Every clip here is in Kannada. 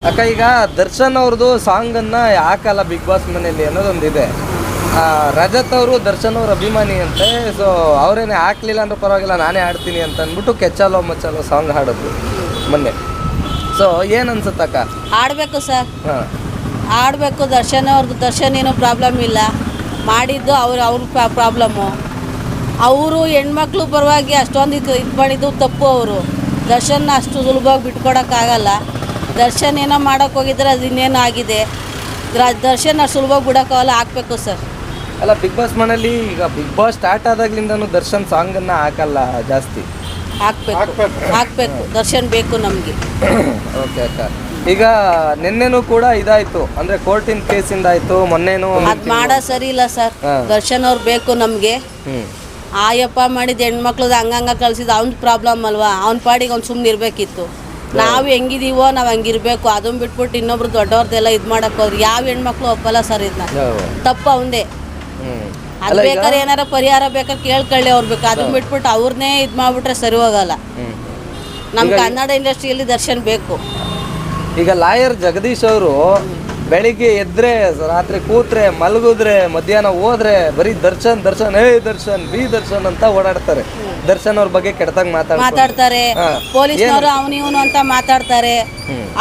ಅಕ್ಕ ಈಗ ದರ್ಶನ್ ಅವ್ರದ್ದು ಸಾಂಗನ್ನು ಹಾಕಲ್ಲ ಬಿಗ್ ಬಾಸ್ ಮನೆಯಲ್ಲಿ ಅನ್ನೋದೊಂದಿದೆ. ರಜತ್ ಅವರು ದರ್ಶನ್ ಅವ್ರ ಅಭಿಮಾನಿ ಅಂತೆ. ಸೊ ಅವರೇನೆ ಹಾಕ್ಲಿಲ್ಲ ಅಂದ್ರೆ ಪರವಾಗಿಲ್ಲ ನಾನೇ ಹಾಡ್ತೀನಿ ಅಂತ ಅಂದ್ಬಿಟ್ಟು ಕೆಚ್ಚಲೋ ಮಚ್ಚಲೋ ಸಾಂಗ್ ಹಾಡೋದು ಮೊನ್ನೆ. ಸೊ ಏನು ಅನ್ಸುತ್ತಕ್ಕ? ಆಡಬೇಕು ಸರ್, ಹಾಂ ಆಡಬೇಕು. ದರ್ಶನ್ ಏನೂ ಪ್ರಾಬ್ಲಮ್ ಇಲ್ಲ, ಮಾಡಿದ್ದು ಅವ್ರ ಪ್ರಾಬ್ಲಮ್ಮು. ಅವರು ಹೆಣ್ಮಕ್ಳು ಪರವಾಗಿ ಅಷ್ಟೊಂದು ಇದು ಮಾಡಿದ್ದು ತಪ್ಪು. ಅವರು ದರ್ಶನ್ ಅಷ್ಟು ಸುಲಭವಾಗಿ ಬಿಟ್ಕೊಡೋಕ್ಕಾಗಲ್ಲ. ದರ್ಶನ್ ಏನೋ ಮಾಡೋಕ್ಕೆ ಹೋಗಿದ್ರೆ ಅದು ಇನ್ನೇನು ಆಗಿದೆ. ದರ್ಶನ್ ಅಷ್ಟು ಸುಲಭವಾಗಿ ಬಿಡೋಕ್ಕಾಗಲ್ಲ, ಹಾಕಬೇಕು ಸರ್. ಅಲ್ಲ, ಬಿಗ್ ಬಾಸ್ ಮನೇಲಿ ಈಗ ಬಿಗ್ ಬಾಸ್ ಸ್ಟಾರ್ಟ್ ಆದಾಗ್ಲಿಂದನೂ ದರ್ಶನ್ ಸಾಂಗನ್ನು ಹಾಕಲ್ಲ ಜಾಸ್ತಿ. ಹಾಕಬೇಕು, ದರ್ಶನ್ ಬೇಕು ನಮಗೆ. ಓಕೆ ಅಕ್ಕ, ಈಗ ನಿನ್ನೆನೂ ಕೂಡ ಇದಾಯಿತು ಅಂದರೆ ಕೋರ್ಟಿನ ಕೇಸಿಂದ ಆಯಿತು, ಮೊನ್ನೆನೂ ಅದು ಮಾಡೋ ಸರಿ ಇಲ್ಲ ಸರ್. ದರ್ಶನ್ ಅವ್ರು ಬೇಕು ನಮಗೆ. ಆಯಪ್ಪ ಮಾಡಿದ ಹೆಣ್ಮಕ್ಳದ್ದು ಹಂಗಂಗೆ ಕಳಿಸಿದ್ದು ಅವ್ನ ಪ್ರಾಬ್ಲಮ್ ಅಲ್ವಾ, ಅವ್ನ ಪಾಡಿಗೆ ಅವ್ನು ಸುಮ್ಮನೆ ಇರಬೇಕಿತ್ತು. ನಾವು ಹೆಂಗಿದೀವೋ ನಾವು ಹಂಗಿರ್ಬೇಕು. ಅದನ್ನ ಬಿಟ್ಬಿಟ್ಟು ಇನ್ನೊಬ್ರು ದೊಡ್ಡವ್ರದ್ದೆಲ್ಲ ಇದು ಮಾಡಕ್ಕೆ ಹೋದ್ರೆ ಯಾವ ಹೆಣ್ಮಕ್ಳು ಒಪ್ಪಲ್ಲ ಸರ್. ಇದನ್ನ ತಪ್ಪು ಅವಂದೇ. ಅದು ಬೇಕಾದ್ರೆ ಏನಾರ ಪರಿಹಾರ ಬೇಕಾದ್ರೆ ಕೇಳ್ಕೊಳ್ಳಿ ಅವ್ರು ಬೇಕು. ಅದನ್ನ ಬಿಟ್ಬಿಟ್ಟು ಅವ್ರನ್ನೇ ಇದು ಮಾಡಿಬಿಟ್ರೆ ಸರಿ ಹೋಗಲ್ಲ. ನಮ್ಮ ಕನ್ನಡ ಇಂಡಸ್ಟ್ರಿಯಲ್ಲಿ ದರ್ಶನ್ ಬೇಕು. ಈಗ ಲಾಯರ್ ಜಗದೀಶ್ ಅವರು ಬೆಳಿಗ್ಗೆ ಎದ್ರೆ ರಾತ್ರಿ ಕೂತ್ರೆ ಮಲಗಿದ್ರೆ ಮಧ್ಯಾಹ್ನ ಹೋದ್ರೆ ಬರೀ ದರ್ಶನ್ ದರ್ಶನ್ ದರ್ಶನ್ ದರ್ಶನ್ ಅಂತ ಓಡಾಡ್ತಾರೆ. ದರ್ಶನ್ ಅವ್ರ ಬಗ್ಗೆ ಕೆಟ್ಟದಾಗ ಮಾತಾಡ್ತಾರೆ. ಪೊಲೀಸ್ನವರು ಅವನು ಇವನು ಅಂತ ಮಾತಾಡ್ತಾರೆ.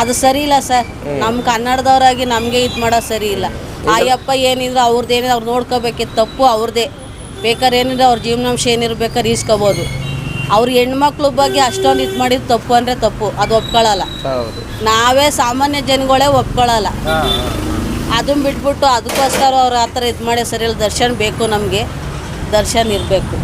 ಅದು ಸರಿ ಇಲ್ಲ ಸರ್. ನಮ್ಮ ಕನ್ನಡದವರಾಗಿ ನಮಗೆ ಇದು ಮಾಡೋದು ಸರಿ ಇಲ್ಲ. ಆಯಪ್ಪ ಏನಿದ್ರು ಅವ್ರದ್ದೇನಿದ್ರೆ ಅವ್ರು ನೋಡ್ಕೋಬೇಕಿತ್ತು. ತಪ್ಪು ಅವ್ರದ್ದೇ. ಬೇಕಾದ್ರೆ ಏನಿದ್ರೆ ಅವ್ರ ಜೀವನಾಂಶ ಏನಿರ್ಬೇಕಾದ್ರೆ ಈಸ್ಕೋಬೋದು. ಅವ್ರ ಹೆಣ್ಮಕ್ಳ ಬಗ್ಗೆ ಅಷ್ಟೊಂದು ಇದು ಮಾಡಿದ್ದು ತಪ್ಪು ಅಂದರೆ ತಪ್ಪು. ಅದು ಒಪ್ಕೊಳ್ಳಲ್ಲ. ನಾವೇ ಸಾಮಾನ್ಯ ಜನಗಳೇ ಒಪ್ಕೊಳ್ಳಲ್ಲ. ಅದನ್ನ ಬಿಟ್ಬಿಟ್ಟು ಅದಕ್ಕೋಸ್ಕರ ಅವ್ರು ಆ ಥರ ಇದು ಮಾಡಿ ಸರಿಯಲ್ಲ. ದರ್ಶನ್ ಬೇಕು ನಮಗೆ, ದರ್ಶನ್ ಇರಬೇಕು.